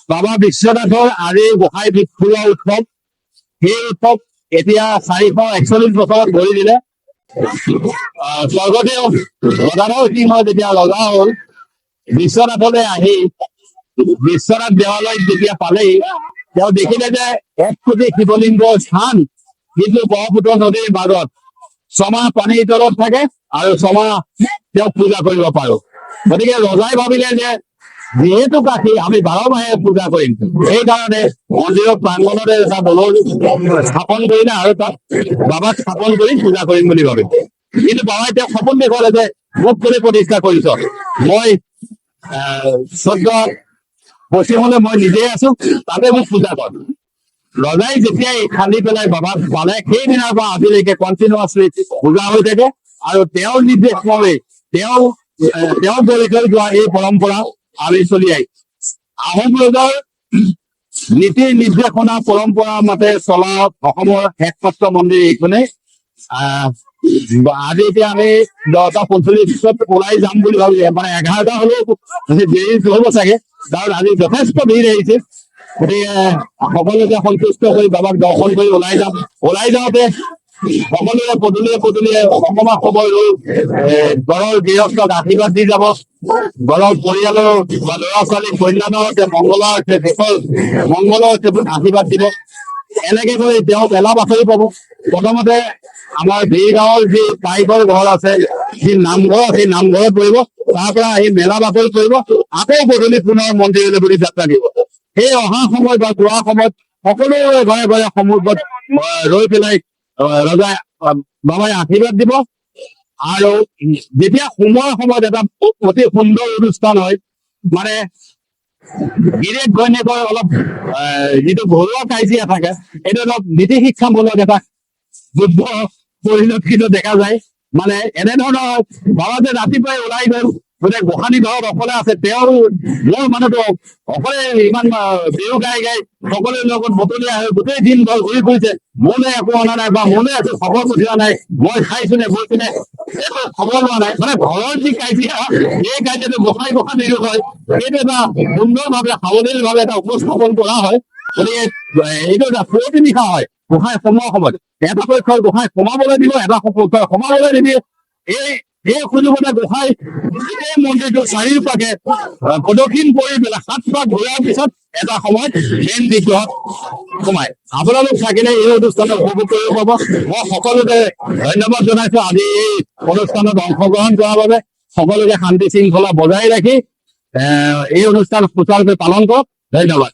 বাবা বিশ্বনাথৰ আজি গোসাঁই ফুৰোৱা উৎসৱ, সেই উৎসৱ এতিয়া 441 বছৰত ভৰি দিলে। স্বৰ্গদেউ গদাধৰ সিংহ যেতিয়া ৰজা হ'ল, বিশ্বনাথলৈ আহি বিশ্বনাথ দেৱালয়ত যেতিয়া পালেহি, তেওঁ দেখিলে যে 1 কোটি শিৱলিংগৰ স্থান কিন্তু ব্ৰহ্মপুত্ৰ নদীৰ মাজত ছমাহ পানীৰ তলত থাকে আৰু ছমাহ তেওঁক পূজা কৰিব পাৰো। গতিকে ৰজাই ভাবিলে যে যিহেতু কাশী আমি 12 মাহে পূজা কৰিম, সেইকাৰণে মন্দিৰৰ প্ৰাংগণতে এটা দলৰ স্থাপন কৰিলে আৰু তাত বাবাক স্থাপন কৰি পূজা কৰিম বুলি ভাবিলে। কিন্তু বাবাই তেওঁক সপোন দেখুৱালে যে মোক কৰি প্ৰতিষ্ঠা কৰিছ, মই চৈধ্য পশ্চিমলৈ মই নিজে আছো, তাতে মোক পূজা কৰ। ৰজাই যেতিয়াই খান্দি পেলাই বাবাক পালে, সেইদিনাৰ পৰা আজিলৈকে কণ্টিনিউৱাছলি পূজা হৈ থাকে আৰু তেওঁৰ নিৰ্দেশ মতে তেওঁ গঢ়ি থৈ যোৱা এই পৰম্পৰা আমি চলি আহিছো। আহোম ৰজাৰ নীতি নিৰ্দেশনা পৰম্পৰা মতে চলা অসমৰ একমাত্ৰ মন্দিৰ এইখনেই। আজি এতিয়া আমি 10:45 পিছত ওলাই যাম বুলি ভাবি, মানে 11টা হলেও দেৰি নহব চাগে, কাৰণ আজি যথেষ্ট ভিৰ আহিছে। গতিকে সকলোকে সন্তুষ্ট কৰি বাবাক দৰ্শন কৰি ওলাই যাম। ওলাই যাওঁতে সকলোৰে পদূলিয়ে অসমা খবৰ লৈ ঘৰৰ গৃহস্থক আশীৰ্বাদ দি যাব। ঘৰৰ পৰিয়ালৰ বা ল'ৰা ছোৱালীক কল্যাণৰ মংগলৰ আশীৰ্বাদ দিব। এনেকে কৰি তেওঁ মেলা বাতৰি পাব। প্ৰথমতে আমাৰ ভেৰি গাঁৱৰ যি পাইকৰ ঘৰ আছে, যি নামঘৰ, সেই নামঘৰত পৰিব। তাৰ পৰা আহি মেলা বাতৰি পৰিব, আকৌ গধূলি পুনৰ মন্দিৰলৈ বুলি যাত্ৰা দিব। সেই অহা সময়ত বা যোৱা সময়ত সকলোৰে ঘৰে ঘৰে সমুদ্ৰত ৰৈ পেলাই ৰজাই বাবাই আশীৰ্বাদ দিব। আৰু যেতিয়া সোমোৱাৰ সময়ত এটা অতি সুন্দৰ অনুষ্ঠান হয়, মানে গিৰিয়েক ঘৈণীয়েকৰ অলপ যিটো ঘৰুৱা কাজিয়া থাকে, এইটো অলপ নীতি শিক্ষামূলক এটা যুদ্ধ পৰিলক্ষিত দেখা যায়। মানে এনেধৰণৰ বাবা যে ৰাতিপুৱাই ওলাই গ'ল, গোটেই গোসাঁনী ঘৰত অকলে আছে, তেওঁৰ মোৰ মানুহটো অকলে ইমান বিহু গাই সকলোৰে লগত বতলীয়া হৈ গোটেই দিন ঘৰ ঘূৰি ফুৰিছে, মোলৈ একো অনা নাই বা মোলৈ একো খবৰ পঠিওৱা নাই, মই খাইছো নে গৈছো নে একো খবৰ লোৱা নাই। মানে ঘৰৰ যি কাজিয়া, এই কাজিয়াটো গোসাঁনী হয়, সেইটো এটা সুন্দৰভাৱে সাৱলীল ভাৱে এটা উপস্থাপন কৰা হয়। গতিকে এইটো এটা পুৱতি নিশা হয় গোসাঁই সোমোৱাৰ সময়ত। এটা পক্ষই গোসাঁই সোমাবলৈ দিব, এটা পক্ষই সোমাবলৈ নিদিয়ে। এই সুযোগতে গোসাঁই এই মন্দিৰটো চাৰিওপাকে প্ৰদক্ষিণ কৰি পেলাই 7 পাক ঘূৰাৰ পিছত এটা সময়ত মেইন বিগ্ৰহত সোমায়। আপোনালোক থাকিলে এই অনুষ্ঠানত উপভোগ কৰিব পাব। মই সকলোকে ধন্যবাদ জনাইছো আজি এই অনুষ্ঠানত অংশগ্ৰহণ কৰাৰ বাবে। সকলোকে শান্তি শৃংখলা বজাই ৰাখি এই অনুষ্ঠান সুচাৰুৰূপে পালন কৰক। ধন্যবাদ।